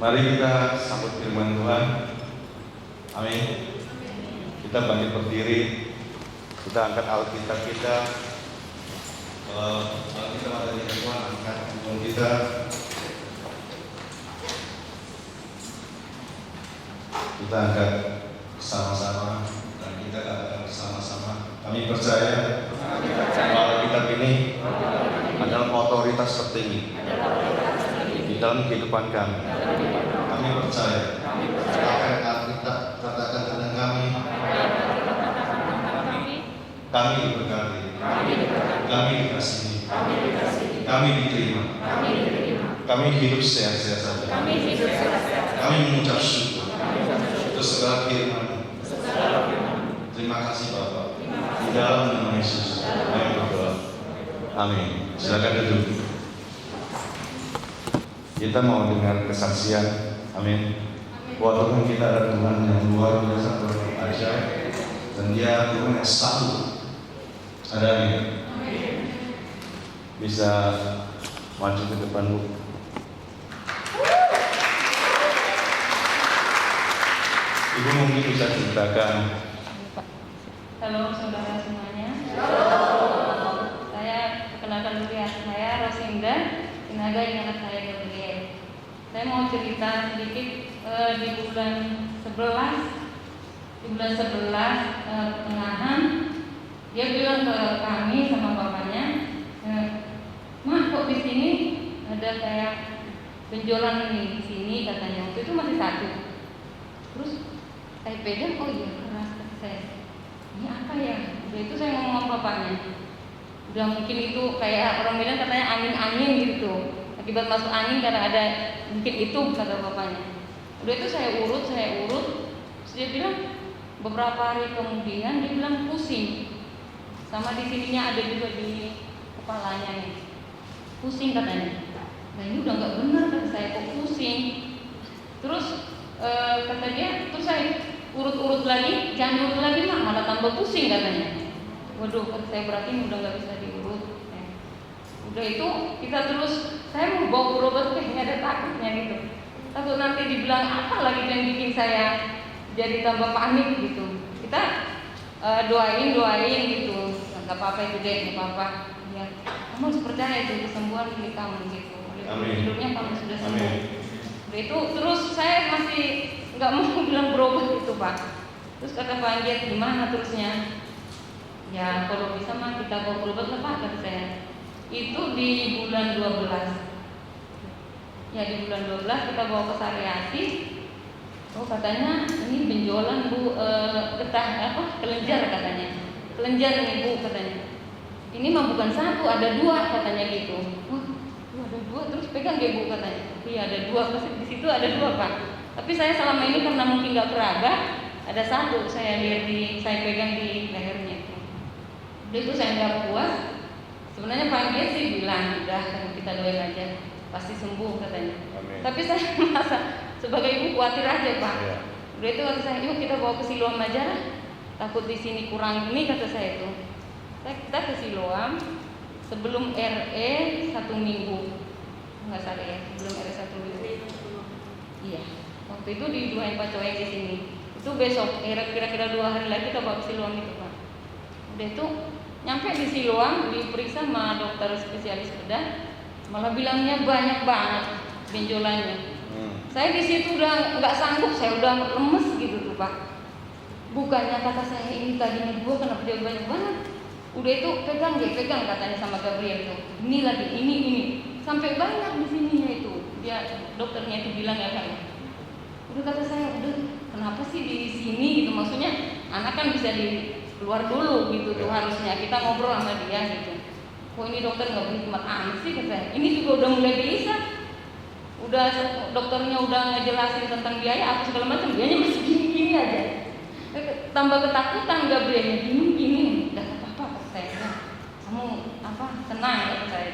Mari kita sambut firman Tuhan. Amin. Kita bangkit berdiri. Kita angkat Alkitab kita. Alkitab ada di Tuhan, angkat hubung kita. Kita angkat sama-sama dan kita katakan bersama-sama. Kami percaya bahwa Alkitab ini adalah otoritas tertinggi di dalam kehidupan kami. Kami percaya akan Alkitab katakan tentang kami. Kami diberkati, kami dikasihi, kami diterima, kami hidup sehat-sehat saja. Kami mengucap syukur untuk segala firman. Terima kasih Bapak. Di dalam nama Yesus kami berdoa. Amin. Silakan duduk. Kita mau dengar kesaksian. Amin. Bahwa Tuhan kita ada Tuhan yang luar biasa, Tuhan yang ajaib, dan Dia Tuhan yang satu. Ada amin. Bisa maju ke depan, Bu. Ibu mungkin bisa ceritakan. Halo saudara semuanya. Saya perkenalkan dulu ya. Saya Rosinda, tenaga ingat saya Gabriel. Saya mau cerita sedikit di bulan 11 pertengahan dia bilang ke kami sama bapaknya, "Mak, kok di sini ada kayak benjolan di sini," katanya. Waktu itu masih satu. Terus saya pegang, oh iya keras, kata saya. Ini apa ya? Udah itu saya ngomong sama bapaknya. Udah mungkin itu kayak orang Medan katanya angin-angin gitu. Akibat masuk angin karena ada mungkin itu, kata bapaknya. Udah itu saya urut. Terus dia bilang beberapa hari kemudian dia bilang pusing. Sama di sininya ada juga di kepalanya nih. Pusing katanya. Nah ini udah nggak benar, kata saya, kok pusing. Terus kata dia, terus saya urut lagi, jangan urut lagi Mak, malah tambah pusing katanya. Waduh, kata saya, berarti ini udah nggak bisa diurut. Udah itu kita terus, saya mau bawa berobat kayaknya ada takutnya gitu. Takut nanti dibilang apa lagi yang bikin saya jadi tambah panik gitu. Kita doain gitu. Nggak apa-apa itu deh, nggak apa-apa. Ya, kamu harus percaya itu kesembuhan milik kamu gitu. Hidupnya kamu sudah sembuh. Udah itu terus saya masih nggak mau bilang berobat itu Pak. Terus kata Pak Anjir, gimana terusnya? Ya kalau bisa mah kita bawa berobat lah Pak, kata saya. Itu di bulan 12. Ya di bulan 12 kita bawa ke Sariasi. Oh katanya ini benjolan Bu, getah apa? Kelenjar katanya. Kelenjar nih Bu katanya. Ini mah bukan satu, ada dua katanya gitu. Ada dua, terus pegang dia Bu katanya. Iya ada dua, pasti di situ ada dua Pak. Tapi saya selama ini karena mungkin nggak keraba, ada satu saya lihat saya pegang di lehernya itu. Itu saya nggak puas. Sebenarnya Pak Anjir sih bilang udah kita doain aja, pasti sembuh katanya. Amin. Tapi saya merasa sebagai ibu khawatir aja Pak. Ya. Udah itu kata saya, yuk kita bawa ke Siloam aja lah. Takut di sini kurang ini, kata saya itu. Kita ke Siloam sebelum RE 1 minggu, nggak salah ya, sebelum RE 1 minggu. Iya. Waktu itu diduain Pak Coeng di sini. Itu besok, kira-kira 2 hari lagi kita bawa ke Siloam itu Pak. Udah itu nyampe di Siloam diperiksa sama dokter spesialis bedah, malah bilangnya banyak banget benjolannya. Saya di situ udah nggak sanggup, saya udah lemes gitu tuh Pak. Bukannya kata saya ini tadinya 2, kenapa dia banyak banget? Udah itu pegang katanya sama Gabriel itu. Ini lagi, ini sampai banyak di sininya itu. Dia dokternya itu bilang ya kan. Udah kata saya, udah kenapa sih di sini gitu? Maksudnya anak kan bisa keluar dulu gitu tuh harusnya. Kita ngobrol sama dia gitu. Kok ini dokter nggak berhikmat amat sih katanya. Ini juga udah mulai gelisah. Udah dokternya udah ngejelasin tentang biaya apa segala macam, biayanya masih gini aja. Tambah ketakutan Gabrielnya, gini. Udah apa kata saya. Kamu tenang kata saya.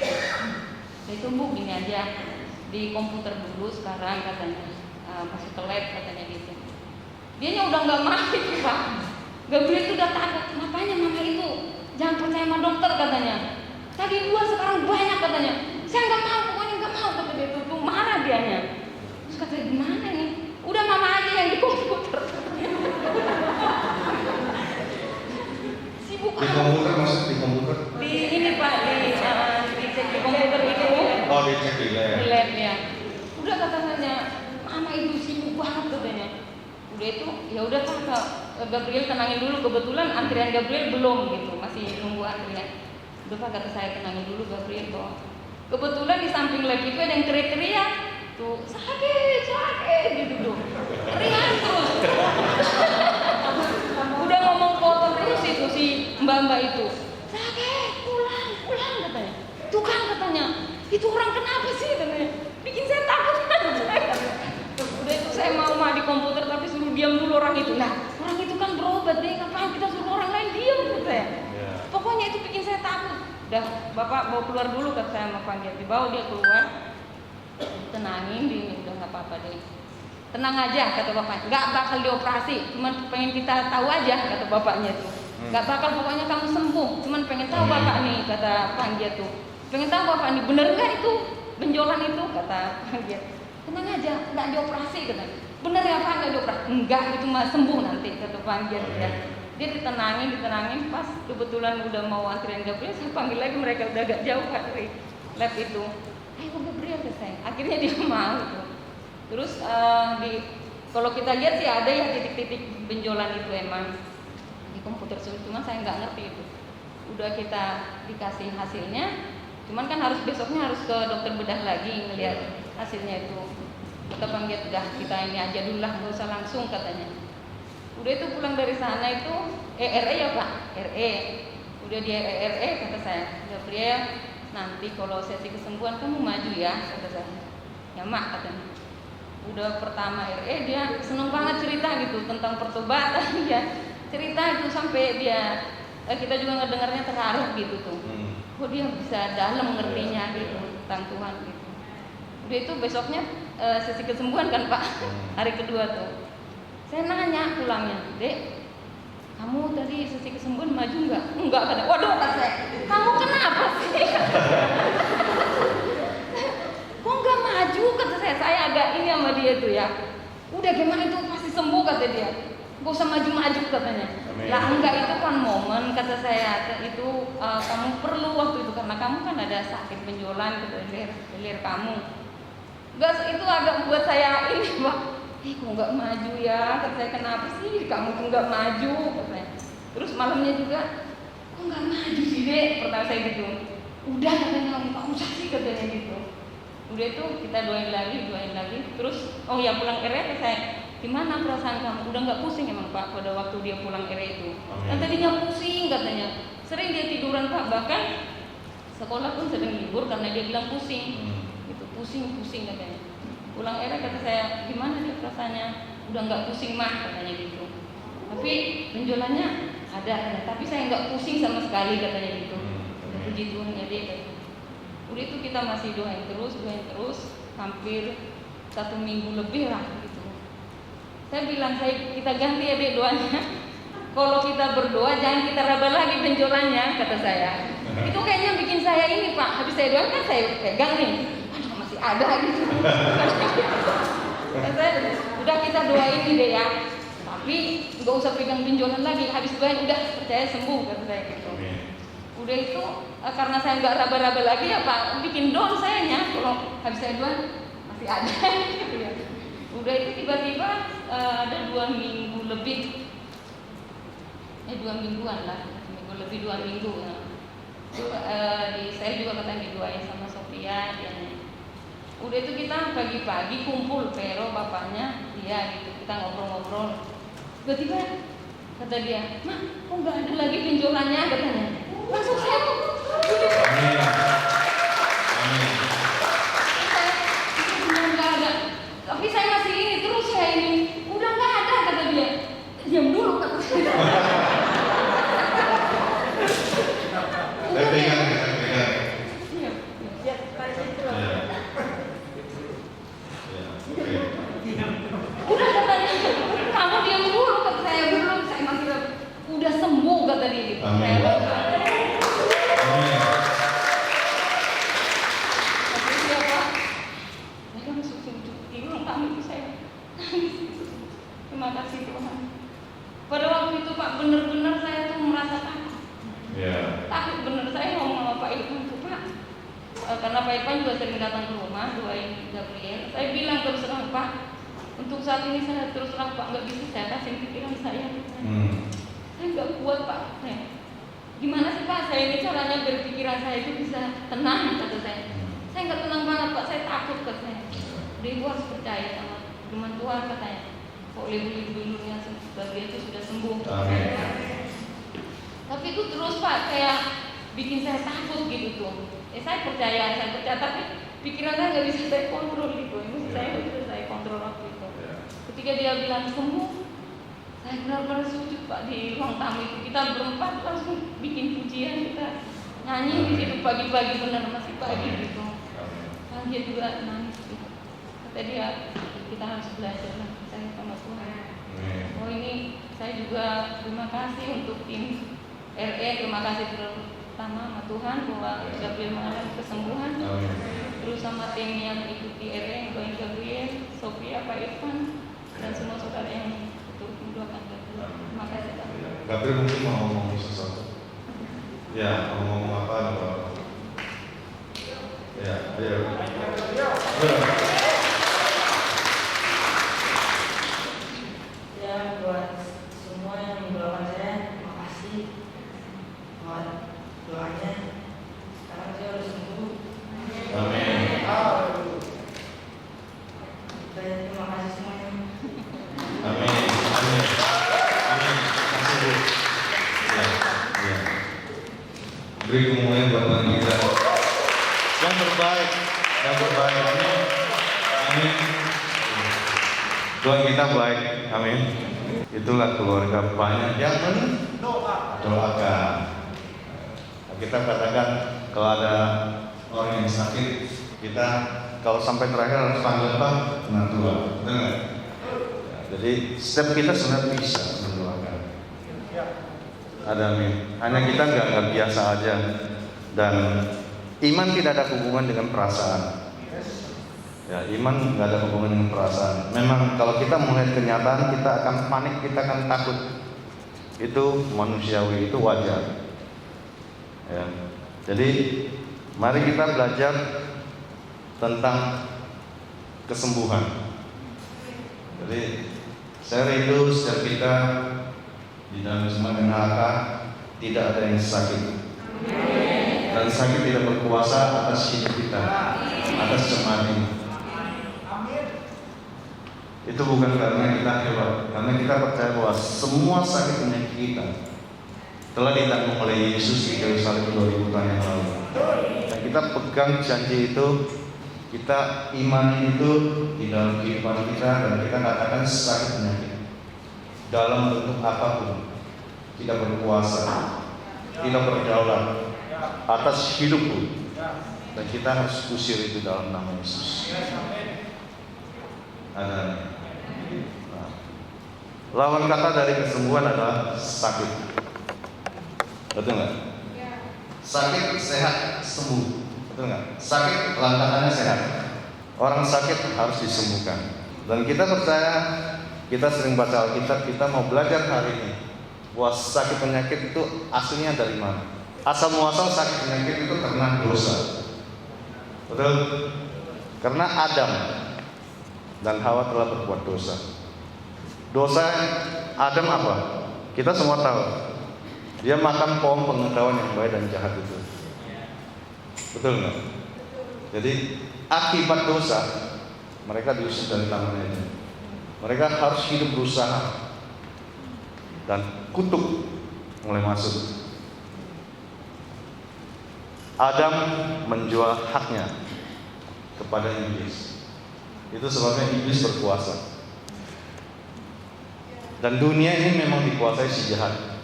Saya tunggu gini aja di komputer dulu sekarang katanya. Masuk ke lab katanya gitu. Dianya udah nggak mau Pak. Gabriel itu udah takut. Makanya mama itu jangan percaya sama dokter katanya. Tadi 2 sekarang banyak katanya. Saya nggak mau, pokoknya nggak mau kata dia itu. Marah dianya. Terus kata gimana nih? Udah mama aja yang di komputer. Sibuk Di komputer maksud di komputer? di ini Pak, dicek di komputer itu. Oh, dicek di lab. Di lab ya. Udah katanya, mama itu sibuk banget katanya. Udah itu, ya udah Kak, Gabriel tenangin dulu. Kebetulan antrian Gabriel belum gitu, masih nunggu antrian. Udah Pak, kata saya tenangin dulu Gabriel kok. Kebetulan di samping lab itu ada yang teriak-teriak. Tuh, sakit gitu tuh. Teriak terus. Udah ngomong kotor terus itu si mbak-mbak itu. Sakit, pulang katanya. Tuh kan katanya, itu orang kenapa sih katanya. Bikin saya takut kan. Udah itu saya mau di komputer tapi suruh diam dulu orang itu. Nah, orang itu kan berobat deh, ngapain kita suruh orang lain diam katanya. Pokoknya itu bikin saya takut. Udah, Bapak bawa keluar dulu kata saya sama panggil. Dibawa dia keluar. Tenangin dia, udah nggak apa-apa deh. Tenang aja kata bapaknya, nggak bakal dioperasi, cuman pengen kita tahu aja kata bapaknya tuh. Nggak bakal, pokoknya kamu sembuh, cuman pengen tahu bapak nih kata Panggil tuh. Pengen tahu bapak nih bener nggak itu benjolan itu kata Panggil. Tenang aja, nggak dioperasi kata. Bener ya Pak nggak dioperasi? Enggak, itu mah sembuh nanti kata Panggil ya. Dia ditenangin, pas kebetulan udah mau antrian Gabriel, saya panggil lagi mereka udah agak jauh dari lab itu. Ayo Gabriel saya. Akhirnya dia mau tuh. Terus kalau kita lihat sih ada ya titik-titik benjolan itu emang di komputer sulit, cuman saya nggak ngerti itu. Udah kita dikasih hasilnya, cuman kan besoknya harus ke dokter bedah lagi ngelihat hasilnya itu. Kata Panggil udah kita ini aja dulu lah, nggak usah langsung katanya. Udah itu pulang dari sana itu RE ya Pak, RE. Udah di RE kata saya, Gabriel nanti kalau sesi kesembuhan kamu maju ya kata saya. Ya mak katanya. Udah pertama RE dia seneng banget cerita gitu tentang pertobatan dia cerita itu sampai dia kita juga ngedengarnya terharu gitu tuh. Kok dia bisa dalam ngertinya gitu tentang Tuhan gitu. Udah itu besoknya sesi kesembuhan kan Pak, hari kedua tuh. Saya nanya pulangnya, Dek, kamu tadi sesi kesembuhan maju nggak? Enggak kata. Waduh kata saya, kamu kenapa sih? Kok nggak maju kata saya agak ini sama dia tuh ya. Udah gimana itu pasti sembuh kata dia. Gak usah maju-maju katanya. Lah enggak, itu kan momen kata saya itu kamu perlu waktu itu karena kamu kan ada sakit benjolan gitu leher kamu. Gas itu agak buat saya ini Pak. Kok nggak maju ya? Kata saya kenapa sih kamu tuh nggak maju? Katanya. Terus malamnya juga, kok nggak maju sih Dek? Pertama saya gitu. Udah katanya nggak usah sih katanya gitu. Udah itu kita doain lagi. Terus oh ya pulang RE saya, gimana perasaan kamu? Udah nggak pusing emang Pak pada waktu dia pulang RE itu? Kan tadinya pusing katanya. Sering dia tiduran Pak, bahkan sekolah pun sering libur karena dia bilang pusing. Gitu pusing katanya. Pulang RE kata saya, gimana dia perasaannya? Udah nggak pusing mah katanya gitu. Tapi benjolannya ada, tapi saya nggak pusing sama sekali katanya gitu. Puji Tuhan ya Dek. Udah itu kita masih doain terus, hampir 1 minggu lebih lah gitu. Saya bilang kita ganti ya Dek doanya. Kalau kita berdoa jangan kita raba lagi benjolannya kata saya. Itu kayaknya bikin saya ini Pak. Habis saya doain kan saya pegang nih. Ada gitu. Saya udah kita doain nih deh ya. Tapi nggak usah pegang benjolan lagi. Habis doain udah percaya sembuh kata saya gitu. Udah itu karena saya nggak raba-raba lagi ya Pak, bikin down sayanya kalau habis saya doain masih ada gitu ya. Udah itu tiba-tiba ada 2 minggu lebih, 2 mingguan lah, 2 minggu ya. Saya juga katanya didoain sama Sofia dia. Udah itu kita pagi-pagi kumpul Pero bapaknya dia gitu, kita ngobrol-ngobrol. Tiba-tiba kata dia, "Mak, kok nggak ada lagi benjolannya?" katanya. Langsung saya Amin. nggak ada. Tapi saya masih ini terus ya ini. Udah nggak ada kata dia. Diam dulu kata saya. Pegang. Udah katanya, kamu diam dulu kata saya belum, saya masih udah sembuh kata dia gitu. Amin. Tapi siapa? Saya kan sujud tidur kami benar-benar saya tuh merasa takut. Ya. Takut bener. Saya ngomong sama Pak Irfan tuh, Pak, karena Pak Irfan juga sering datang ke rumah doain Gabriel. Saya bilang terus terang, Pak, untuk saat ini saya terus terang, Pak, nggak bisa saya kasih pikiran saya. Saya nggak kuat, Pak. Gimana sih, Pak, saya ini caranya berpikiran saya itu bisa tenang, kata saya. Saya nggak tenang banget, Pak, saya takut, katanya. Dia harus percaya sama firman Tuhan, katanya. Kok lebih dulunya Gabriel itu sudah sembuh. Tapi itu terus, Pak, kayak bikin saya takut gitu tuh. Saya percaya, tapi pikiran saya nggak bisa saya kontrol gitu. Ini saya nggak bisa saya kontrol waktu itu. Ketika dia bilang sembuh, saya benar-benar sujud, Pak, di ruang tamu itu. Kita berempat langsung bikin pujian, kita nyanyi di situ pagi-pagi, benar masih pagi gitu. Dan dia juga nangis gitu. Kata dia, kita harus belajar lah percaya sama Tuhan. Oh, ini saya juga terima kasih untuk tim RE, terima kasih terutama sama Tuhan bahwa Gabriel mengalami kesembuhan. Terus sama tim yang ikuti RE, Doain Gabriel, Sophia, Pak Irfan, dan semua saudara yang mendoakan Gabriel. Terima kasih, Pak. Gabriel mungkin mau ngomong sesuatu. Ya, mau ngomong apa? Ya, ayo. Ya, buat semua yang mendoakan saya, terima kasih buat doanya. Sekarang saya harus sembuh. Amin. Terima kasih semuanya. Amin. Amin. Amin. Kasih Bu. Ya, ya. Beri kemuliaan Bapak kita. Yang terbaik, yang terbaik. Amin. Amin. Tuhan kita baik. Amin. Itulah keluarga banyak yang mendoakan. Kita katakan kalau ada orang yang sakit, kita kalau sampai terakhir harus panggil Pak Natua. Betul nggak? Jadi setiap kita sebenarnya bisa mendoakan. Ada amin. Hanya kita nggak biasa aja. Dan iman tidak ada hubungan dengan perasaan. Ya, iman nggak ada hubungan dengan perasaan. Memang kalau kita melihat kenyataan, kita akan panik, kita akan takut. Itu manusiawi, itu wajar. Ya. Jadi mari kita belajar tentang kesembuhan. Jadi saya rindu setiap kita di dalam semua neraka tidak ada yang sakit. Dan sakit tidak berkuasa atas hidup kita, atas jemaat ini. Itu bukan karena kita hebat, karena kita percaya bahwa semua sakit penyakit kita telah ditanggung oleh Yesus di kayu salib 2000 tahun yang lalu. Dan kita pegang janji itu, kita imani itu di dalam kehidupan kita, dan kita katakan sakit penyakit dalam bentuk apapun tidak berkuasa, tidak berdaulat atas hidupku, dan kita harus usir itu dalam nama Yesus. Ada. Nah, lawan kata dari kesembuhan adalah sakit. Betul nggak? Sakit sehat sembuh. Betul nggak? Sakit langkahnya sehat. Orang sakit harus disembuhkan. Dan kita percaya, kita sering baca Alkitab, kita mau belajar hari ini bahwa sakit penyakit itu aslinya dari mana? Asal muasal sakit penyakit itu karena dosa. Betul? Karena Adam dan Hawa telah berbuat dosa. Dosa Adam apa? Kita semua tahu. Dia makan pohon pengetahuan yang baik dan jahat itu. Betul nggak? Jadi akibat dosa mereka diusir dari taman itu. Mereka harus hidup berusaha, dan kutuk mulai masuk. Adam menjual haknya kepada iblis. Itu sebabnya iblis berkuasa. Dan dunia ini memang dikuasai si jahat.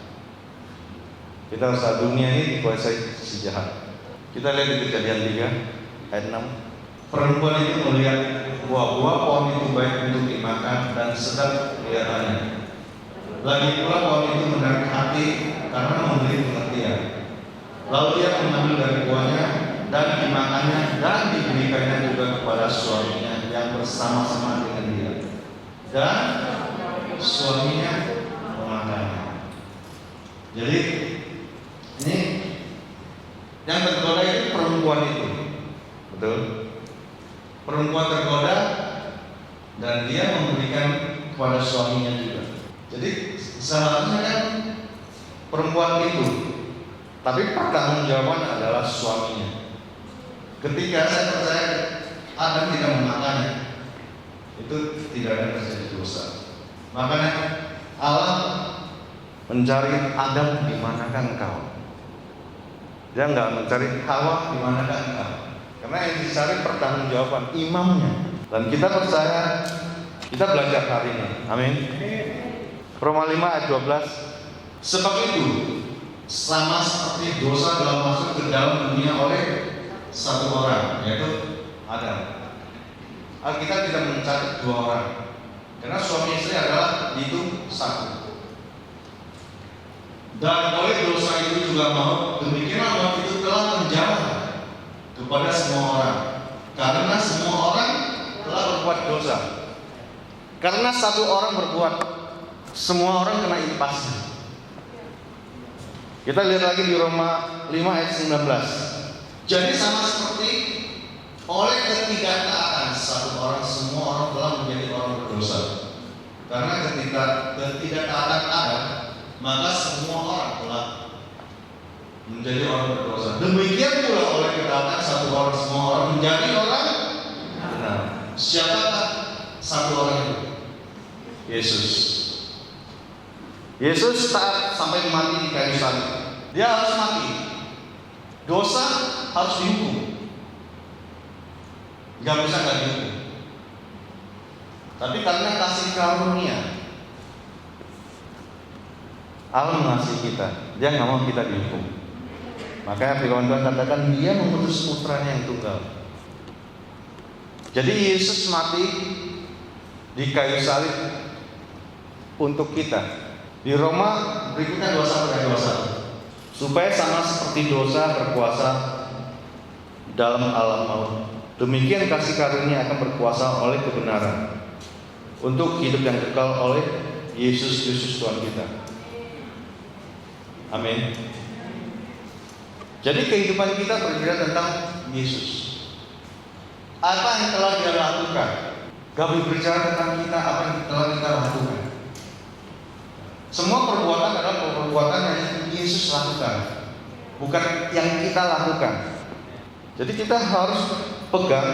Kita harus tahu dunia ini dikuasai si jahat. Kita lihat di Kejadian 3 ayat 6. Perempuan itu melihat buah-buah pohon itu baik untuk dimakan dan sedap kelihatannya. Lagi pula pohon itu menarik hati karena memberi pengertian. Lalu dia mengambil dari buahnya dan dimakannya dan diberikannya juga kepada suaminya yang bersama-sama dengan dia. Dan suaminya memakannya. Jadi ini yang tergoda itu perempuan itu, betul? Perempuan tergoda dan dia memberikan kepada suaminya juga. Jadi seharusnya kan perempuan itu, tapi pertanggungjawaban adalah suaminya. Ketika saya percaya Adam tidak memakannya, itu tidak ada terjadi dosa. Makanya Allah mencari Adam, di manakah engkau? Dia nggak mencari Hawa, di manakah engkau? Karena yang dicari pertanggungjawaban imamnya. Dan kita percaya, kita belajar hari ini. Amin. Roma 5 ayat 12. Sebab itu, sama seperti dosa telah masuk ke dalam dunia oleh satu orang, yaitu Adam. Alkitab tidak mencatat dua orang, karena suami istri adalah itu satu. Dan oleh dosa itu juga maut, demikianlah maut itu telah menjamah kepada semua orang, karena semua orang telah berbuat dosa. Karena satu orang berbuat, semua orang kena impasnya. Kita lihat lagi di Roma 5 ayat 19. Jadi sama seperti oleh ketidaktaatan satu orang, semua orang telah menjadi orang berdosa. Karena ketika ketidaktaatan ada, maka semua orang telah menjadi orang berdosa. Demikian pula oleh ketaatan satu orang, semua orang menjadi orang benar. Siapakah satu orang itu? Yesus. Yesus taat sampai mati di kayu salib. Dia harus mati. Dosa harus dihukum. Gak bisa gak dihukum. Tapi karena kasih karunia, Allah mengasihi kita. Dia nggak mau kita dihukum. Makanya firman Tuhan katakan Dia mengutus putranya yang tunggal. Jadi Yesus mati di kayu salib untuk kita. Di Roma berikutnya 21 dan 21. Supaya sama seperti dosa berkuasa dalam alam maut, demikian kasih karunia akan berkuasa oleh kebenaran untuk hidup yang kekal oleh Yesus Kristus Tuhan kita. Amin. Jadi kehidupan kita berbicara tentang Yesus. Apa yang telah Dia lakukan? Gak berbicara tentang kita, apa yang telah kita lakukan. Semua perbuatan adalah perbuatan yang Yesus lakukan, bukan yang kita lakukan. Jadi kita harus pegang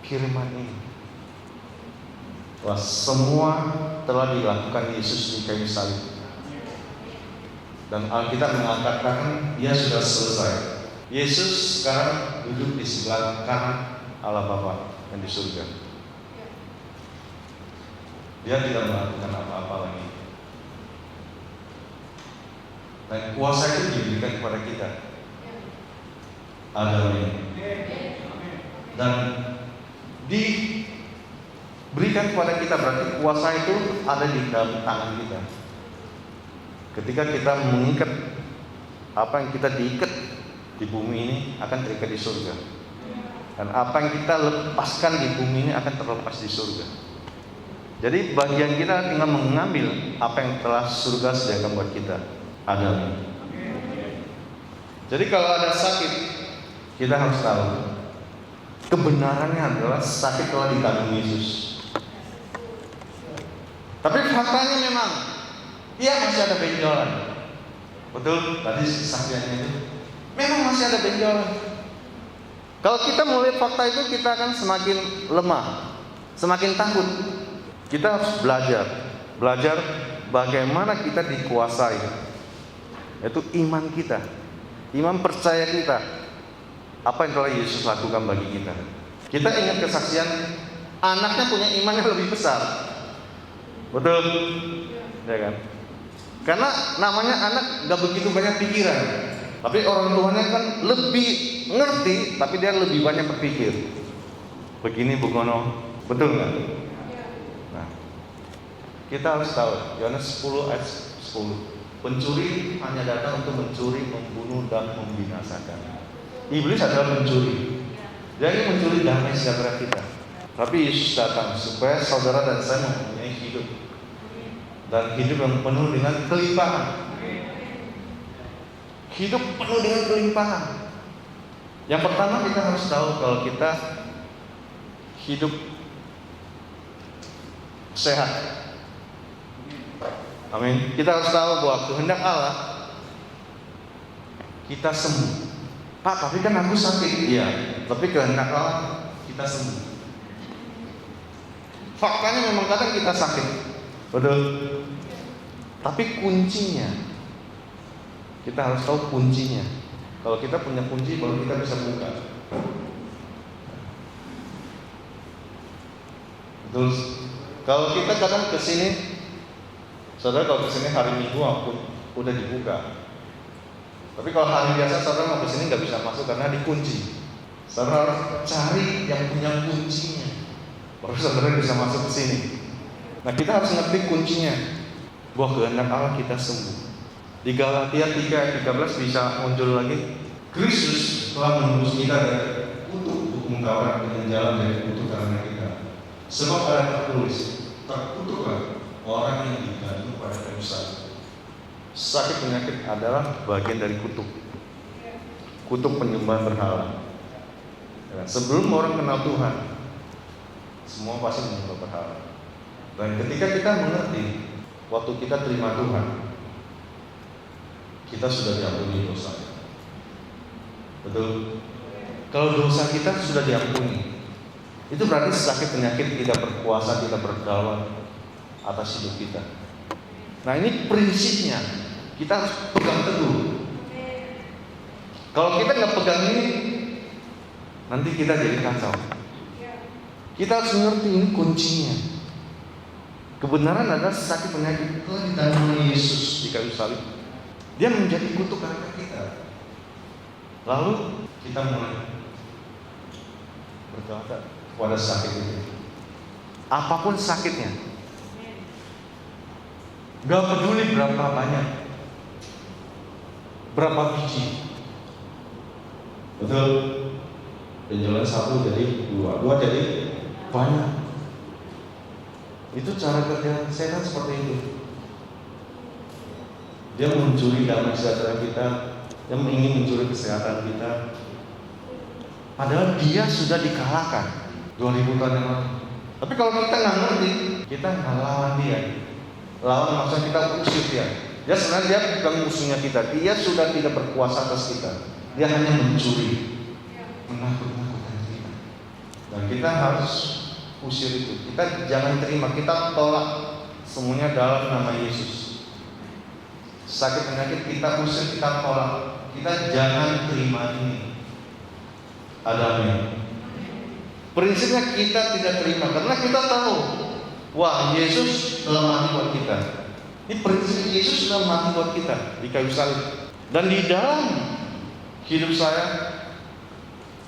firman ini. Wah, semua telah dilakukan Yesus di kayu salib. Dan Alkitab mengatakan Dia sudah selesai. Yesus sekarang duduk di sebelah kanan Allah Bapa yang di surga. Dia tidak melakukan apa-apa lagi. Dan kuasa itu diberikan kepada kita. Ada ini. Dan diberikan kepada kita, berarti kuasa itu ada di dalam tangan kita. Ketika kita mengikat apa yang kita diikat di bumi ini akan terikat di surga. Dan apa yang kita lepaskan di bumi ini akan terlepas di surga. Jadi bagian kita tinggal mengambil apa yang telah surga sediakan buat kita. Ada. Jadi kalau ada sakit, kita harus tahu kebenarannya adalah sakit telah ditanggung Yesus. Tapi faktanya memang Dia masih ada benjolan. Betul? Tadi kesaksiannya itu memang masih ada benjolan. Kalau kita mulai fakta itu, kita akan semakin lemah, semakin takut. Kita harus belajar bagaimana kita dikuasai. Itu iman kita, iman percaya kita, apa yang telah Yesus lakukan bagi kita. Kita ingat kesaksian anaknya punya iman yang lebih besar. Betul? Ya kan? Karena namanya anak gak begitu banyak pikiran, tapi orang tuanya kan lebih ngerti, tapi dia lebih banyak berpikir. Begini Bukono, betul nggak? Nah, kita harus tahu Yohanes 10 ayat 10. Pencuri hanya datang untuk mencuri, membunuh, dan membinasakan. Iblis adalah pencuri. Dia ingin mencuri damai sejahtera kita. Tapi Yesus datang supaya saudara dan saya mempunyai hidup, dan hidup yang penuh dengan kelimpahan. hidup penuh dengan kelimpahan. Yang pertama kita harus tahu kalau kita hidup sehat. Amin. Kita harus tahu bahwa kehendak Allah kita sembuh. Pak, tapi kan aku sakit. Iya, tapi kehendak Allah kita sembuh. Faktanya memang kadang kita sakit, betul. Tapi kuncinya, kita harus tahu kuncinya. Kalau kita punya kunci, baru kita bisa buka. Betul. Kalau kita kadang kesini, saudara kalau kesini hari Minggu aku udah dibuka. Tapi kalau hari biasa saudara mau kesini nggak bisa masuk karena dikunci. Saudara harus cari yang punya kuncinya, baru saudara bisa masuk ke sini. Nah, kita harus ngerti kuncinya, bahwa kehendak Allah kita sembuh. Di Galatia 3:13 bisa muncul lagi. Kristus telah menembus kita dari kutuk untuk menggapai dengan jalan dari kutuk karena kita. Sebab ada tertulis, terkutuklah orang yang digantung pada kayu salib. Sakit penyakit adalah bagian dari kutuk. Kutuk penyembahan berhala. Sebelum orang kenal Tuhan, semua pasti menyembah berhala. Dan ketika kita mengerti, waktu kita terima Tuhan, kita sudah diampuni dosa. Betul? Kalau dosa kita sudah diampuni, itu berarti sakit penyakit tidak berkuasa, tidak berdaulat atas hidup kita. Nah, ini prinsipnya, kita harus pegang teguh. Kalau kita nggak pegang ini, nanti kita jadi kacau. Kita harus mengerti ini kuncinya. Kebenaran adalah sakit penyakit telah ditanggung Yesus di kayu salib. Dia menjadi kutuk harga kita. Lalu kita mulai berkata kepada sakit itu, apapun sakitnya, gak peduli berapa banyak, berapa biji. Betul. Penjualan 1 jadi 2 jadi banyak. Itu cara kerja setan seperti itu. Dia mencuri damai sejahtera kita, dia ingin mencuri kesehatan kita. Padahal dia sudah dikalahkan 2000 tahun yang lalu. Tapi kalau kita nggak ngerti, kita nggak lawan dia. Lawan maksudnya kita usir dia. Dia sebenarnya dia bukan musuhnya kita. Dia sudah tidak berkuasa atas kita. Dia hanya mencuri, menakut-nakutkan kita. Dan kita harus usir itu. Kita jangan terima, kita tolak semuanya dalam nama Yesus. Sakit penyakit kita usir, kita tolak. Kita jangan terima ini. Adanya. Prinsipnya kita tidak terima karena kita tahu, wah, Yesus telah mati buat kita. Ini prinsip, Yesus telah mati buat kita di kayu salib. Dan di dalam hidup saya,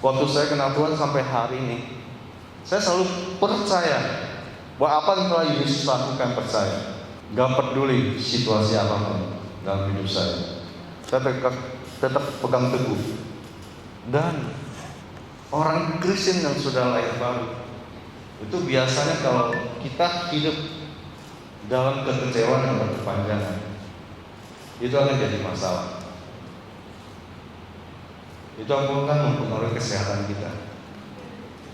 waktu saya kenal Tuhan sampai hari ini, saya selalu percaya bahwa apa yang telah Yesus lakukan, percaya. Gak peduli situasi apapun dalam hidup saya tetap pegang teguh. Dan orang Kristen yang sudah lahir baru itu biasanya kalau kita hidup dalam kekecewaan yang berkepanjangan, itu akan jadi masalah. Itu akan mempengaruhi kesehatan kita.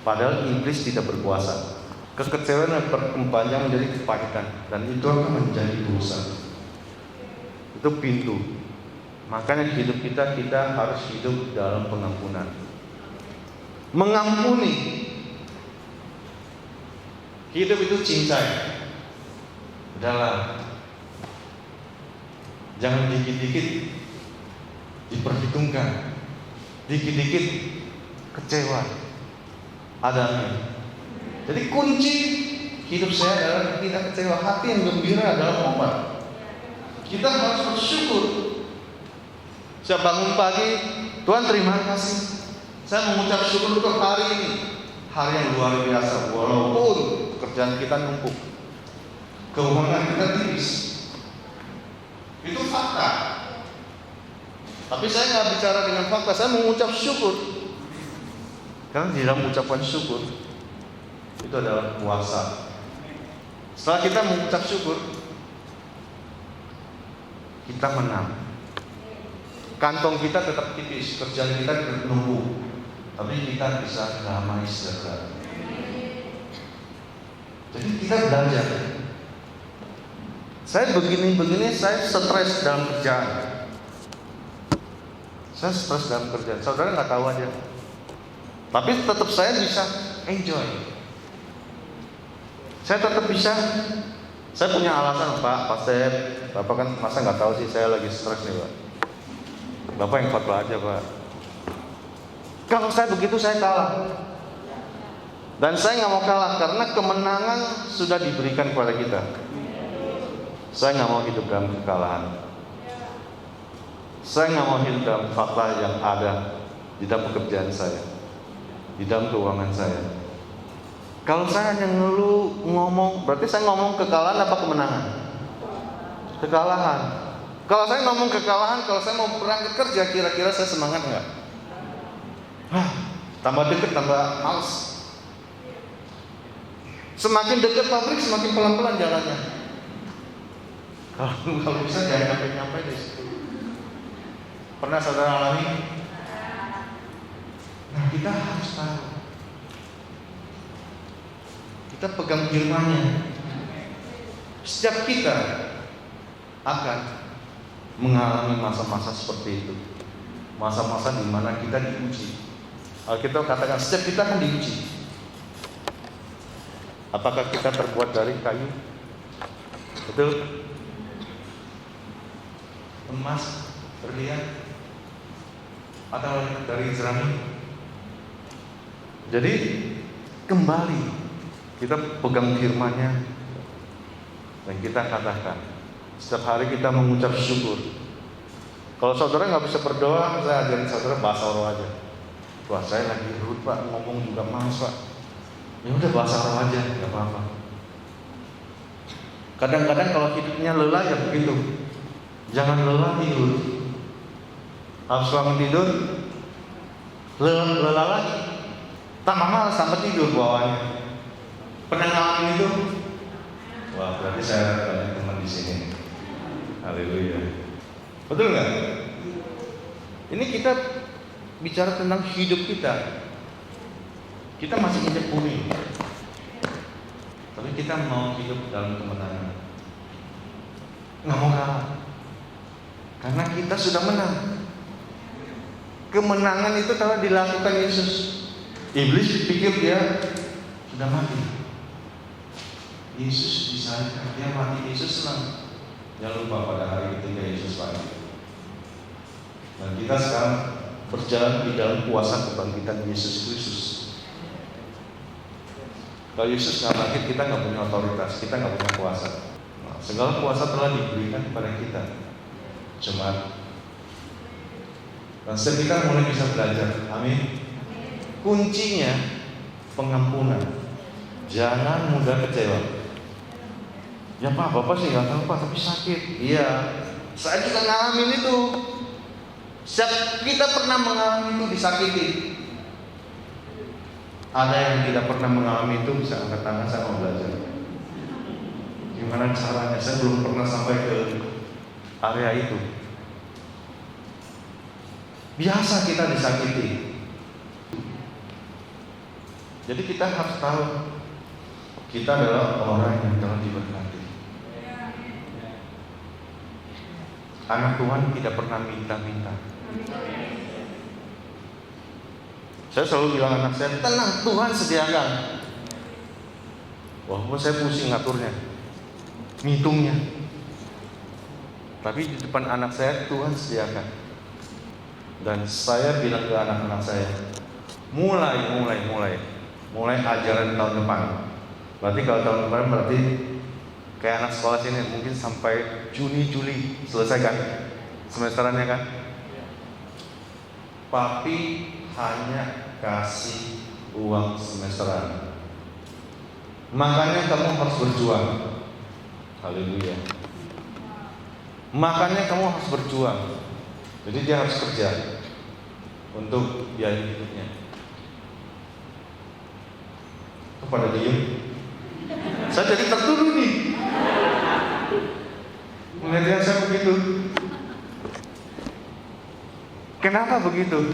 Padahal iblis tidak berkuasa. Kekecewaan yang berkepanjangan menjadi kepahitan, dan itu akan menjadi dosa. Itu pintu. Makanya hidup kita harus hidup dalam pengampunan. Mengampuni. Hidup itu cincai. Udahlah. Jangan dikit-dikit diperhitungkan. Dikit-dikit kecewa. Adanya. Jadi kunci hidup saya adalah tidak kecewa. Hati yang gembira adalah obat. Kita harus bersyukur. Saya bangun pagi, Tuhan terima kasih. Saya mengucap syukur untuk hari ini. Hari yang luar biasa. Walaupun pekerjaan kita numpuk, keuangan kita tipis, itu fakta. Tapi saya nggak bicara dengan fakta. Saya mengucap syukur. Karena di dalam ucapan syukur itu adalah puasa. Setelah kita mengucap syukur, kita menang. kantong kita tetap tipis, kerjaan kita tetap numpuk, tapi kita bisa damai sejahtera. Jadi kita belajar. Saya begini-begini, saya stres dalam kerjaan. Saya stres dalam kerjaan. Saudara nggak tahu aja. Tapi tetap saya bisa enjoy. Saya tetap bisa. Saya punya alasan, Pak, Pastor. Bapak kan masa nggak tahu sih saya lagi stres nih, Pak. Bapak yang khotbah aja, Pak. Kalau saya begitu saya kalah. Dan saya nggak mau kalah karena kemenangan sudah diberikan kepada kita. Saya nggak mau hidup dalam kekalahan. Saya nggak mau hidup dalam fakta yang ada di dalam pekerjaan saya, di dalam keuangan saya. Kalau saya hanya ngeluh ngomong, berarti saya ngomong kekalahan apa kemenangan? Kekalahan. Kalau saya ngomong kekalahan, kalau saya mau berangkat kerja, kira-kira saya semangat nggak? Tambah deket, tambah males. Semakin dekat pabrik, semakin pelan-pelan jalannya. Kalau bisa jangan nyampe-nyampe di situ. Pernah saudara alami? Nah, kita harus tahu. Kita pegang firman-Nya. Setiap kita akan mengalami masa-masa seperti itu. Masa-masa di mana kita diuji. Alkitab katakan setiap kita akan diuji. Apakah kita terbuat dari kayu? Betul? Emas, berlian, atau dari jerami? Jadi kembali kita pegang firman-Nya dan kita katakan setiap hari kita mengucap syukur. Kalau saudara nggak bisa berdoa, saya ajarin saudara bahasa roh aja. Wah, saya lagi ruwet, Pak, ngomong juga males, Pak. Ya udah bahasa roh aja, nggak apa-apa. Kadang-kadang kalau hidupnya lelah ya begitu. Jangan lelah tidur. Habis bangun tidur, lelah lagi. Tambah malas sampai tidur bawaannya. Pernah ngalamin itu? Wah, berarti saya banyak teman di sini. Haleluya. Betul nggak? Ini kita bicara tentang hidup kita. Kita masih injak bumi, tapi kita mau hidup dalam kemenangan. Nggak mau kalah, karena kita sudah menang. Kemenangan itu telah dilakukan Yesus. Iblis pikir dia sudah mati. Yesus disalibkan, dia mati, Yesus senang. Jangan lupa pada hari ketika Yesus mati. Dan kita sekarang berjalan di dalam kuasa kebangkitan Yesus Kristus. Kalau Yesus nggak bangkit, kita nggak punya otoritas, kita nggak punya kuasa. Nah, segala kuasa telah diberikan kepada kita. Cuma dan setiap kita mulai bisa belajar. Amin. Kuncinya pengampunan. Jangan mudah kecewa. Ya Pak, Bapak sih nggak tahu Pak, tapi sakit. Iya, saya juga ngalamin itu. Setiap kita pernah mengalami itu, disakiti. Ada yang tidak pernah mengalami itu, bisa angkat tangan, saya mau belajar. Gimana caranya? Saya belum pernah sampai ke area itu. Biasa kita disakiti. Jadi kita harus tahu kita adalah orang yang telah diberkati. Anak Tuhan tidak pernah minta-minta. Saya selalu bilang anak saya, tenang, Tuhan sediakan. Walaupun saya pusing ngaturnya, ngitungnya. Tapi di depan anak saya, Tuhan sediakan. Dan saya bilang ke anak-anak saya, mulai ajaran tahun depan. Berarti kalau tahun depan berarti kayak anak sekolah sini mungkin sampai Juni, Juli selesai kan semesterannya kan. Papi hanya kasih uang semesteran. Makanya kamu harus berjuang. Haleluya. Makanya kamu harus berjuang. Jadi dia harus kerja untuk biaya hidupnya. Kepada diem, saya jadi tertuduh nih. Melihat saya begitu. Kenapa begitu?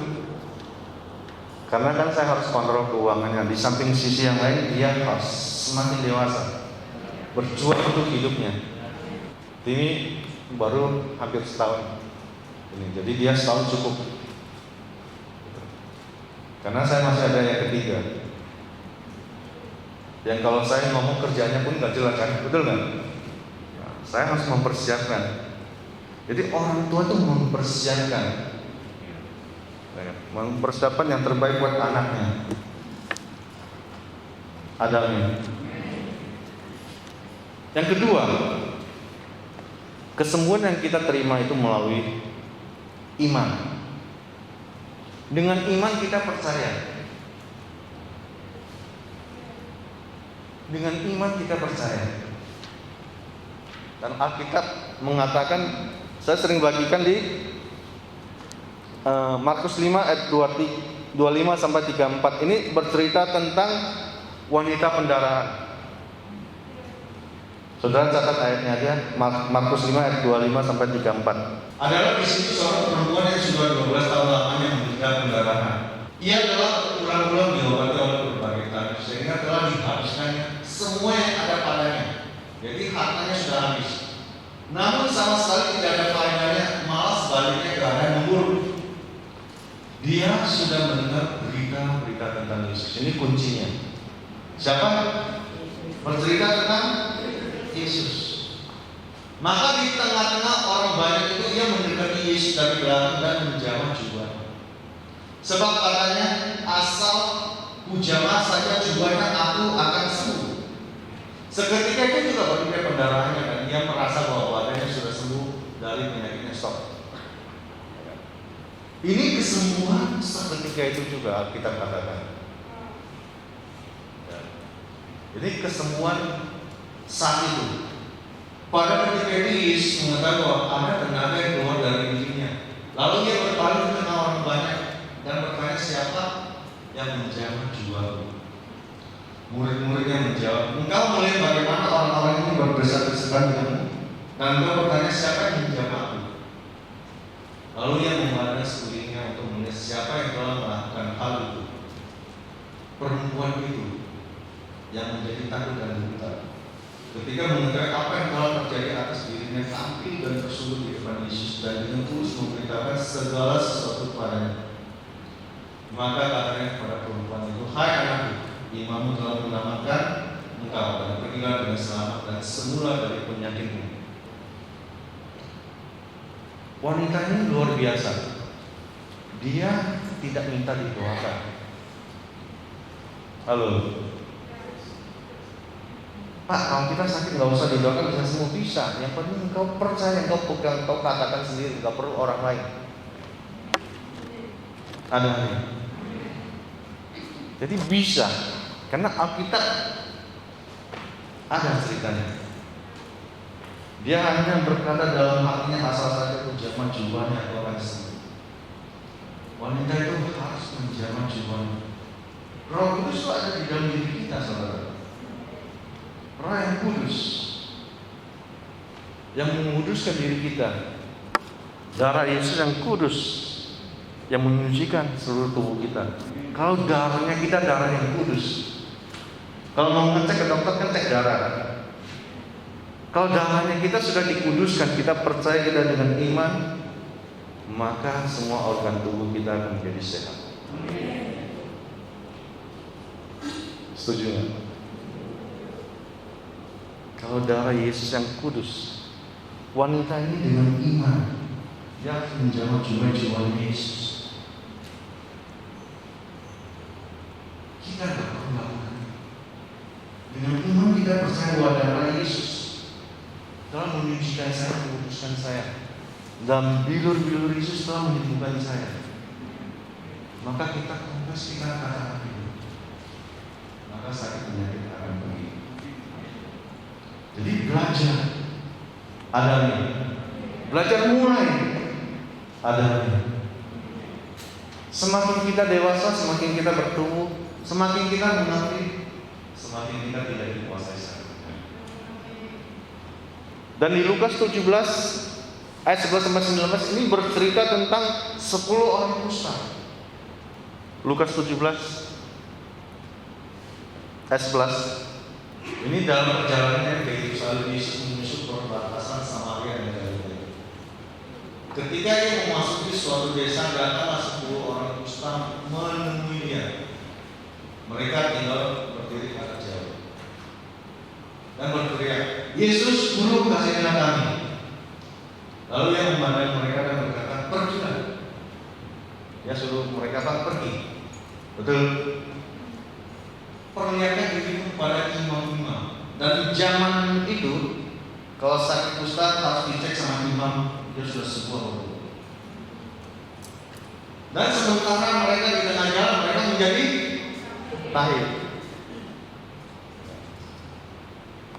Karena kan saya harus kontrol keuangannya. Di samping sisi yang lain, dia harus semakin dewasa, berjuang untuk hidupnya. Ini baru hampir setahun. Jadi dia setahun cukup. Karena saya masih ada yang ketiga. Yang kalau saya ngomong kerjanya pun nggak jelas kan, betul nggak? Nah, saya harus mempersiapkan. Jadi orang tua itu mempersiapkan yang terbaik buat anaknya. Adanya. Yang kedua, kesembuhan yang kita terima itu melalui iman. Dengan iman kita percaya. Dengan iman kita percaya. Dan Alkitab mengatakan, saya sering bagikan di Markus 5 ayat 25 sampai 34. Ini bercerita tentang wanita pendarahan. Saudara catat ayatnya aja, Markus 5 ayat 25 sampai 34. Adalah di situ seorang perempuan yang sudah 12 tahun lamanya menderita pendarahan. Ia telah berulang-ulang diobati oleh berbagai tabib sehingga telah dihabiskannya semua yang ada padanya. Jadi hartanya sudah habis. Namun sama sekali tidak ada faedahnya, malah sebaliknya keadaan memburuk. Dia sudah mendengar berita-berita tentang Yesus. Ini kuncinya. Siapa? Bercerita tentang Yesus. Maka di tengah-tengah orang banyak itu ia mendekati Yesus dari belakang dan menjamah jubahnya. Sebab katanya, asal kujamah saja jubahnya aku akan sembuh. Seketika itu juga berhenti pendarahannya dan ia merasa bahwa badannya sudah sembuh dari penyakitnya stroke. Ini kesembuhan seketika itu juga kita katakan. Jadi kesembuhan saat itu. Pada ketika itu Yesus mengatakan bahwa ada tenaga yang keluar dari dirinya. Lalu ia berpaling ke tengah orang banyak dan bertanya, siapa yang menjamah jubahku? Murid-muridnya menjawab, engkau melihat bagaimana orang-orang ini berdesak-desakan denganmu, dan engkau bertanya, siapa yang menjamahku? Lalu ia memandang sekelilingnya untuk melihat siapa yang telah melakukan hal itu. Perempuan itu yang menjadi takut dan buta, ketika mengetahui apa yang telah terjadi atas dirinya, tampil dan tersungguh di depan Yesus dan dengan tulus memberitakan segala sesuatu kepadanya. Maka katanya kepada perempuan itu, hai anakku, imanmu telah menyelamatkan engkau, dan pergilah dengan selamat dan semula dari penyakitmu. Wanita ini luar biasa. Dia tidak minta didoakan. Halo, Pak, kalau kita sakit nggak usah didoakan, bisa sembuh, bisa. Yang penting engkau percaya, engkau pegang, engkau katakan sendiri, nggak perlu orang lain. Ada ini. Jadi bisa, karena Alkitab ada ceritanya. Dia hanya berkata dalam hatinya, asal saja menjamah jubahnya aku akan sembuh. Wanita itu harus menjamah jubahnya. Roh Kudus itu ada di dalam diri kita, saudara. Roh yang kudus yang menguduskan diri kita. Darah Yesus yang kudus yang menyucikan seluruh tubuh kita. Kalau darahnya kita darah yang kudus. Kalau mau ngecek ke dokter kan cek darah. Kalau darahnya kita sudah dikuduskan, kita percaya kita dengan iman, maka semua organ tubuh kita akan menjadi sehat. Setuju nggak? Kalau darah Yesus yang kudus, wanita ini dengan iman, dia akan menjamah jubah Yesus. Kita tidak perlu melakukan. Dengan iman kita percaya bahwa darah Yesus telah menyucikan saya, menguduskan saya, dan bilur-bilur Yesus telah menyembuhkan saya. Maka kita konfes, kita katakan itu, maka sakit penyakit akan pergi. Jadi belajar adanya, belajar mulai adanya. Semakin kita dewasa, semakin kita bertumbuh, semakin kita mengerti, semakin kita tidak dikuasai sakit. Dan di Lukas 17 Ayat 11 sampai 19 ini bercerita tentang 10 orang kusta. Lukas 17 ayat 11. Ini dalam perjalanannya ke Yerusalem, Yesus menyusul perbatasan Samaria dan Galilea. Ketika ia memasuki suatu desa, datanglah 10 orang kusta menemui dia. Mereka tinggal berdiri agak jauh dan berteriak, "Yesus, Guru, kasihilah kami." Lalu ia memandang mereka dan berkata, "Pergilah." Dia suruh mereka pergi. Betul. Perlihatkan dirimu kepada imam-imam. Dan di zaman itu, kalau sakit kusta harus dicek sama imam, dia sudah sembuh. Dan sementara mereka di tengah jalan, mereka menjadi tahir.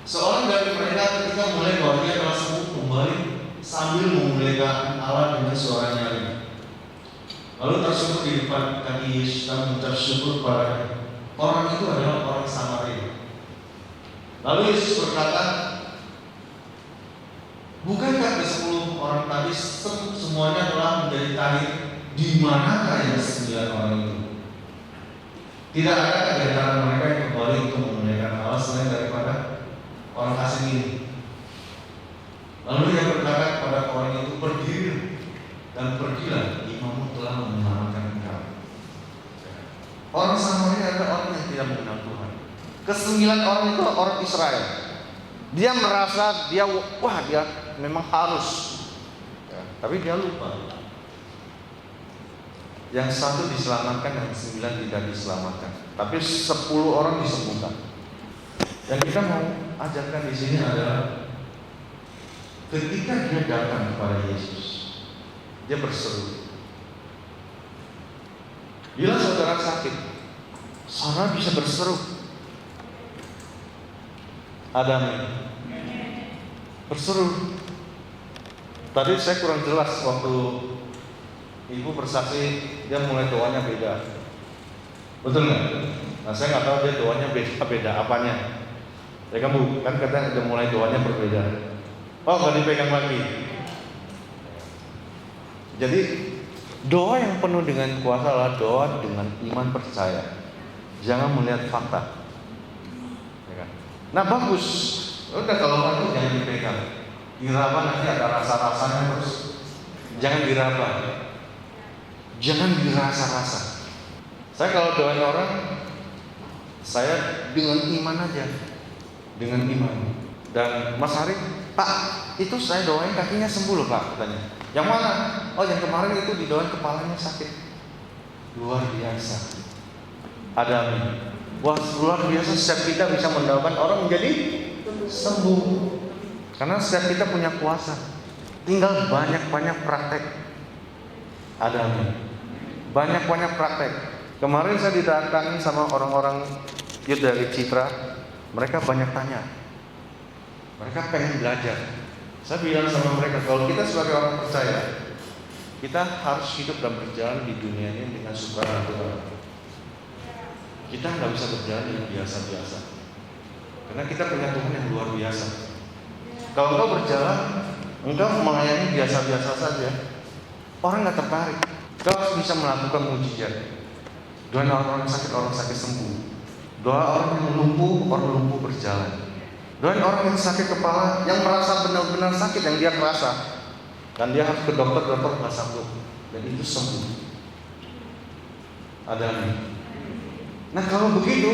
Seorang dari mereka ketika mulai bahwa dia telah sembuh kembali sambil memuliakan Allah dengan suara nyaring. Lalu tersebut di depan kaki Yesus dan mengucap syukur kepada orang itu adalah orang Samaria. Lalu Yesus berkata, "Bukankah ke-10 orang tadi semuanya telah menjadi tahir? Di manakah yang 9 orang itu? Tidak ada di antara mereka yang kembali untuk memuliakan Allah selain daripada orang asing ini." Lalu dia berkata kepada orang itu, "Berdiri dan pergilah, imammu telah menyelamatkan engkau." Orang Samaria adalah orang yang tidak mengenal Tuhan. Ke-9 orang itu orang Israel. Dia merasa dia memang harus, tapi dia lupa. Yang satu diselamatkan, yang 9 tidak diselamatkan. Tapi 10 orang disembuhkan. Yang kita mau ajarkan di sini adalah ketika dia datang kepada Yesus, dia berseru. Bila saudara sakit, saudara bisa berseru. Adam berseru. Tadi saya kurang jelas waktu ibu bersaksi, dia mulai doanya beda. Betul nggak? Nah, saya nggak tahu dia doanya beda apanya. Ya kamu kan katanya udah mulai doanya berbeda. Oh, nggak dipegang lagi. Jadi doa yang penuh dengan kuasa adalah doa dengan iman percaya. Jangan melihat fakta. Ya kan? Nah bagus. Udah kalau itu jangan dipegang. Diraba nanti ada rasa-rasanya terus. Jangan diraba. Jangan dirasa-rasa. Saya kalau doain orang, saya dengan iman aja, dengan iman. Dan Mas Hari, "Pak, itu saya doain kakinya sembuh loh Pak," katanya. "Yang mana?" "Oh, yang kemarin itu didoain kepalanya sakit." Luar biasa. Ada amin. Wah, luar biasa. Setiap kita bisa mendoakan orang menjadi sembuh. Karena setiap kita punya kuasa. Tinggal banyak-banyak praktek. Ada amin. Banyak-banyak praktek. Kemarin saya didatangi sama orang-orang youth dari Citra. Mereka banyak tanya. Mereka pengen belajar. Saya bilang sama mereka, kalau kita sebagai orang percaya, kita harus hidup dan berjalan di dunia ini dengan supranatural. Kita nggak bisa berjalan dengan biasa-biasa. Karena kita punya Tuhan yang luar biasa. Kalau engkau berjalan, engkau melayani biasa-biasa saja, orang nggak tertarik. Kau harus bisa melakukan mujizat. Doa orang sakit sembuh. Doa orang yang lumpuh berjalan. Doain orang yang sakit kepala, yang merasa benar-benar sakit yang dia merasa, dan dia harus ke dokter nggak sanggup, dan itu sembuh. Ada nih. Nah kalau begitu,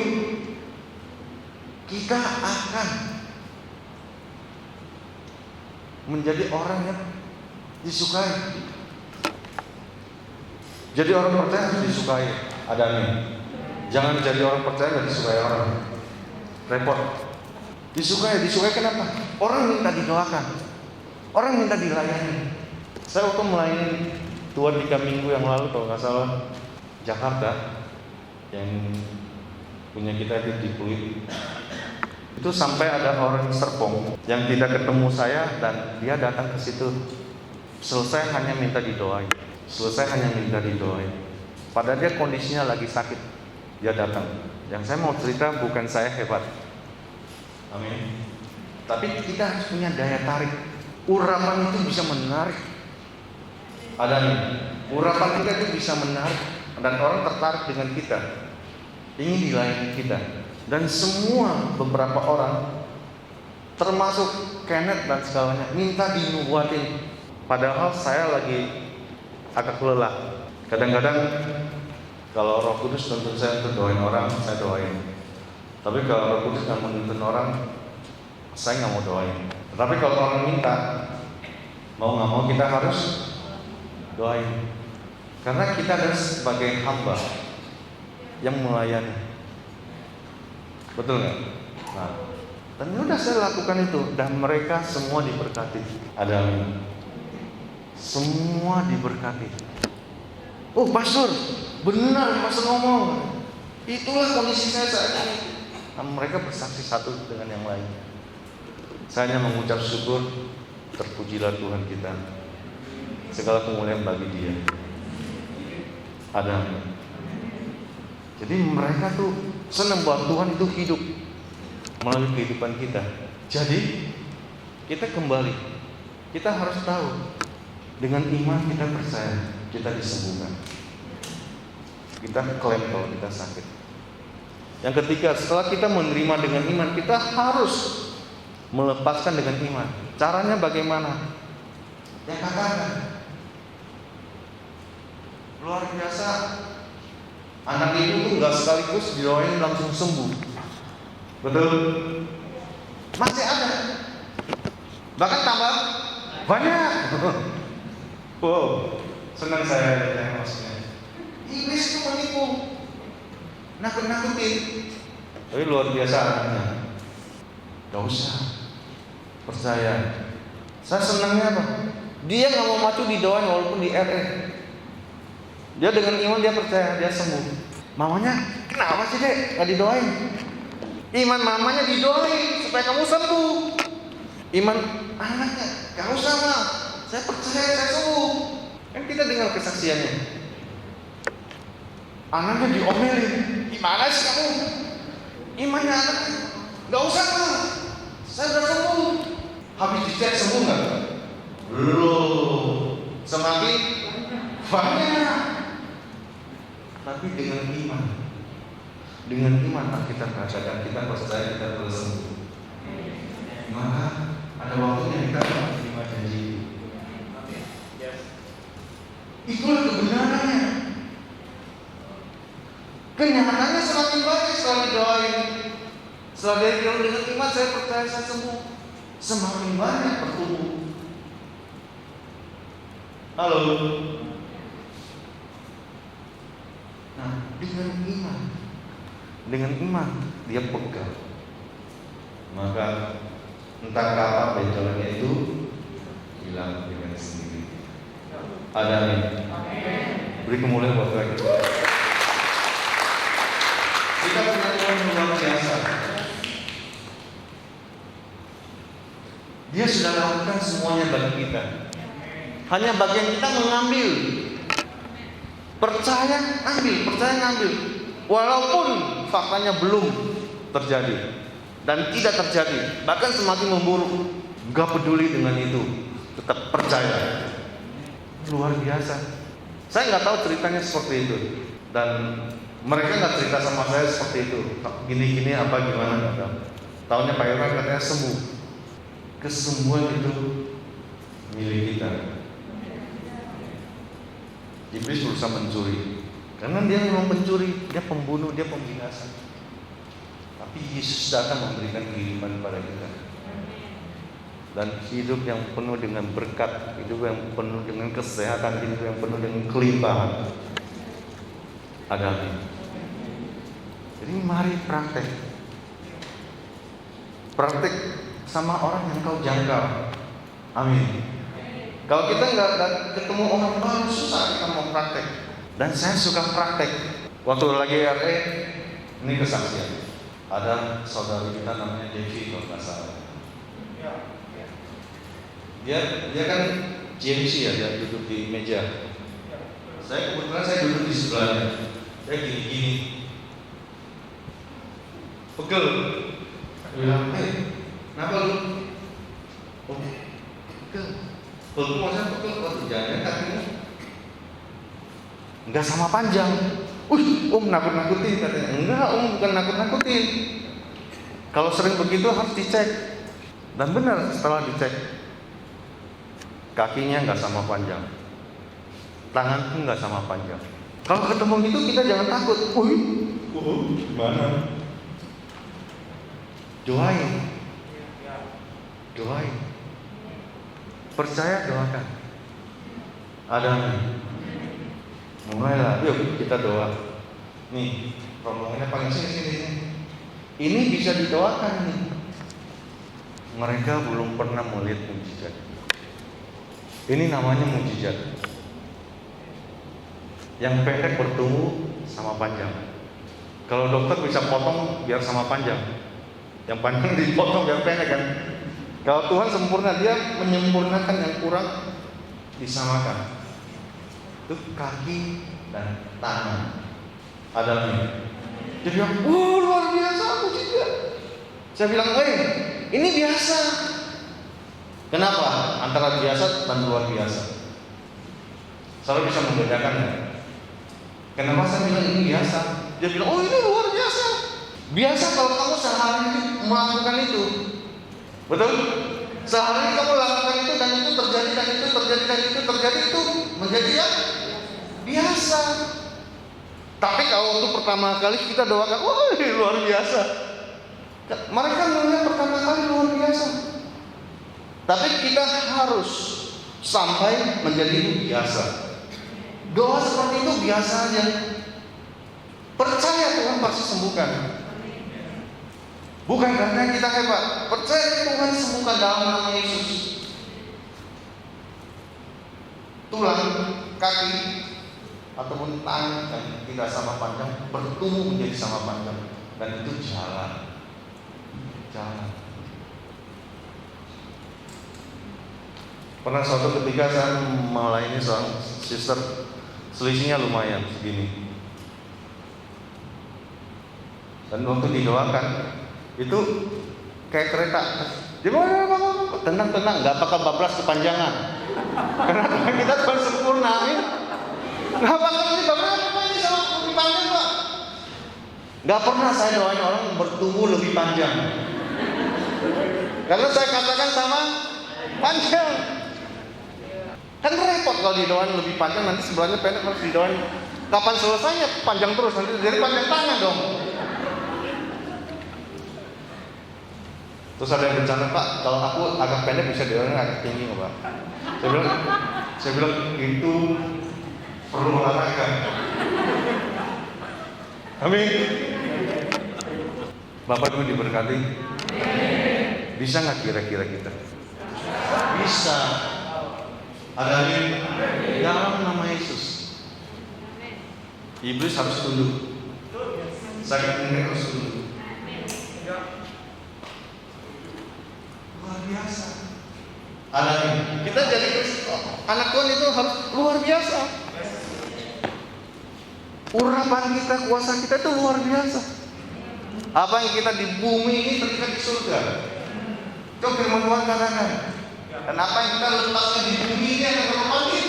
kita akan menjadi orang yang disukai. Jadi orang percaya harus disukai. Ada nih. Jangan jadi orang percaya nggak disukai orang. Repot. Disukai kenapa? Orang minta didoakan, orang minta dilayani. Saya waktu melayani 2-3 minggu yang lalu kalau nggak salah Jakarta, yang punya kita di Pluit, itu sampai ada orang Serpong yang tidak ketemu saya dan dia datang ke situ. Selesai hanya minta didoain. Padahal dia kondisinya lagi sakit, dia datang. Yang saya mau cerita bukan saya hebat, amin. Tapi kita harus punya daya tarik. urapan itu bisa menarik. Ada nih, urapan kita itu bisa menarik dan orang tertarik dengan kita, ingin dilayani kita. Dan semua beberapa orang, termasuk Kenneth dan segalanya, minta dinubuatin. Padahal saya lagi agak lelah. Kadang-kadang kalau Roh Kudus tuntun saya untuk doain orang, saya doain. Tapi kalau Roh Kudus nggak menuntun orang, saya nggak mau doain. Tetapi kalau orang minta, mau nggak mau kita harus doain. Karena kita adalah sebagai hamba yang melayani. Betul nggak? Nah, dan udah saya lakukan itu, dan mereka semua diberkati. Ada semua diberkati. Oh pastor, benar pastor ngomong. Itulah kondisi saya saat ini. Nah, mereka bersaksi satu dengan yang lainnya. Saya hanya mengucap syukur, terpujilah Tuhan kita. Segala kemuliaan bagi Dia. Ada. Jadi mereka tuh senang bahwa Tuhan itu hidup melalui kehidupan kita. Jadi kita kembali, kita harus tahu, dengan iman kita percaya kita disembuhkan. Kita klaim kalau kita sakit. Yang ketiga, setelah kita menerima dengan iman, kita harus melepaskan dengan iman. Caranya bagaimana? Ya katakan. Luar biasa. Anak ibu tuh gak sekaligus didoain langsung sembuh. Betul? Masih ada. Bahkan tambah banyak. Wow, senang saya lihatnya maksudnya. Iblis itu menipu, nakut-nakutin. Tapi luar biasa anaknya. Gak usah, percaya. Saya senangnya apa? Dia gak mau maju didoain walaupun di RE. Dia dengan iman dia percaya, dia sembuh. Mamanya, kenapa sih dek gak didoain? Iman mamanya didoain supaya kamu sembuh. Iman anaknya, gak usah mah, saya percaya saya sembuh. Kan kita dengar kesaksiannya. Anaknya diomelin, gimana sih kamu? Imannya anaknya, gak usah mah, saya udah sembuh. Habis dicek sembuh gak? Belum. Semakin banyak. Tapi dengan iman kita katakan, kita percaya kita telah sembuh. Maka ada waktunya kita menerima janji. Itulah kebenarannya. Kenyataannya semakin banyak setelah didoain. Setelah dia bilang dengan iman saya percaya saya sembuh, semakin banyak bertumbuh. Halo. Nah, dengan iman dia pegang. Maka entah kapan benjolannya itu hilang dengan sendiri. Ada nih. Beri kemuliaan buat Tuhan. Kita punya Tuhan yang luar biasa. Dia sudah lakukan semuanya bagi kita. Hanya bagian kita mengambil. Percaya ngambil. Walaupun faktanya belum terjadi dan tidak terjadi, bahkan semakin memburuk, gak peduli dengan itu, tetap percaya. Luar biasa. Saya nggak tahu ceritanya seperti itu, dan mereka nggak cerita sama saya seperti itu. Gini apa gimana nggak tahu. Tahunya Pak Irwan katanya sembuh. Kesembuhan itu milik kita. Iblis berusaha mencuri, karena dia memang pencuri, dia pembunuh, dia pembinasa. Tapi Yesus datang memberikan kehidupan kepada kita, dan hidup yang penuh dengan berkat, hidup yang penuh dengan kesehatan, hidup yang penuh dengan kelimpahan. Ada. Jadi mari praktek sama orang yang kau jangkau. Amin. Kalau kita nggak ketemu orang baru, susah kita mau praktek. Dan saya suka praktek. Waktu lagi RE, ini kesaksian. Ada saudari kita namanya Devi kalau nggak salah. Dia kan GMC ya, dia duduk di meja. Kebetulan saya duduk di sebelahnya. Saya gini. Pegel. Dia bilang, kenapa lu? Oh, Pegel. Maksudnya pegel, waduh jangan kakimu enggak sama panjang. Nakut-nakutin katanya. Enggak, bukan nakut-nakutin. Kalau sering begitu harus dicek. Dan benar setelah dicek, kakinya enggak sama panjang, tangan pun enggak sama panjang. Kalau ketemu gitu kita jangan takut. Gimana? Doain. Percaya, doakan. Ada nih. Mulailah, yuk kita doa. Nih, rombongannya paling sini. Ini bisa didoakan nih. Mereka belum pernah melihat mujizat. Ini namanya mujizat. Yang pendek bertumbuh sama panjang. Kalau dokter bisa potong biar sama panjang, yang panjang dipotong biar pendek kan. Kalau Tuhan sempurna, Dia menyempurnakan yang kurang disamakan. Itu kaki dan tangan. Ada lagi. Dia bilang, luar biasa mujizat. Saya bilang, ini biasa. Kenapa? Antara biasa dan luar biasa. Saya bisa membedakan ya. Kenapa saya bilang ini biasa? Dia bilang, ini luar biasa. Biasa kalau kamu sehari ini melakukan itu. Betul? Sehari kamu lakukan itu dan itu terjadi dan itu terjadi dan itu terjadi, itu menjadi ya biasa. Tapi kalau untuk pertama kali kita doakan, luar biasa. Mereka melihat pertama kali luar biasa. Tapi kita harus sampai menjadi biasa. Doa seperti itu biasa aja. Percaya Tuhan pasti sembuhkan. Bukan karena kita hebat. Percaya Tuhan sembuhkan dalam nama Yesus. Tulang, kaki, ataupun tangan yang tidak sama panjang bertumbuh menjadi sama panjang. Dan itu jalan. Pernah suatu ketika saya melayani seorang sister, selisihnya lumayan segini. Dan waktu didoakan itu kayak kereta. Tenang, nggak bakal bablas kepanjangan. Karena Tuhan kita Tuhan sempurna, amin. Nggak bakal dibablas ini sama lebih panjang, Pak. Nggak pernah saya doain orang bertumbuh lebih panjang. Karena saya katakan sama panjang. Kan repot kalau didoain lebih panjang, nanti sebelahnya pendek harus didoain. Kapan selesainya? Panjang terus, nanti jadi panjang tangan dong. Terus ada yang bercanda, Pak, kalau aku agak pendek bisa didoain agak tinggi nggak, Pak? Saya bilang itu perlu olahraga. Amin. Bapak Tuhan diberkati. Bisa nggak kira-kira kita? Bisa. Ada yang dalam nama Yesus. Iblis harus tunduk. Sakit nenek harus tunduk. Luar biasa. Ada yang kita jadi anak Tuhan itu harus luar biasa. Urapan kita, kuasa kita itu luar biasa. Apa yang kita di bumi ini terlihat di surga. Itu firman Tuhan katakan. Dan apa yang kita lepaskan di bumi ini akan terlepas di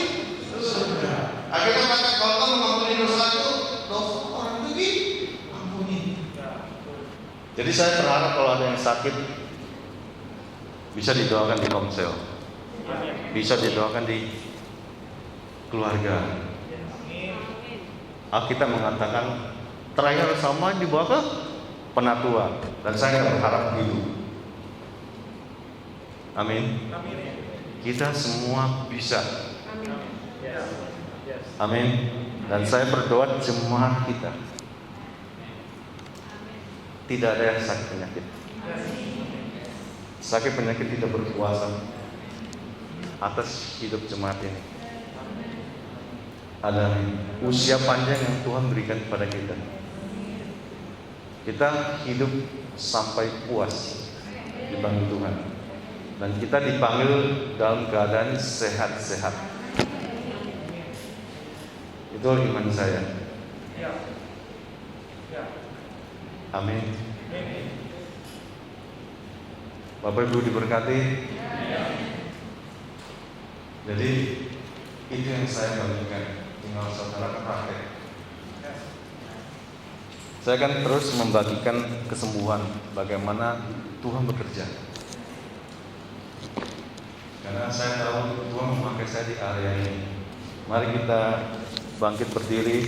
surga. Akhirnya kata kalau kamu mengampuni dosa itu, dosa orang itu diampuni. Jadi saya berharap kalau ada yang sakit bisa didoakan di komsel, bisa didoakan di keluarga. Alkitab mengatakan terakhir sama dibawa ke penatuan, dan saya berharap begitu. Amin. Kita semua bisa. Amin. Dan saya berdoa jemaat kita tidak ada yang sakit penyakit. Sakit penyakit tidak berkuasa atas hidup jemaat ini. Ada usia panjang yang Tuhan berikan kepada kita. Kita hidup sampai puas dipanggil Tuhan. Dan kita dipanggil dalam keadaan sehat-sehat. Itu iman saya. Amin. Bapak Ibu diberkati. Jadi itu yang saya bagikan, tinggal saudara praktek. Saya akan terus membagikan kesembuhan, bagaimana Tuhan bekerja. Karena saya tahu Tuhan memakai saya di area ini. Mari kita bangkit berdiri.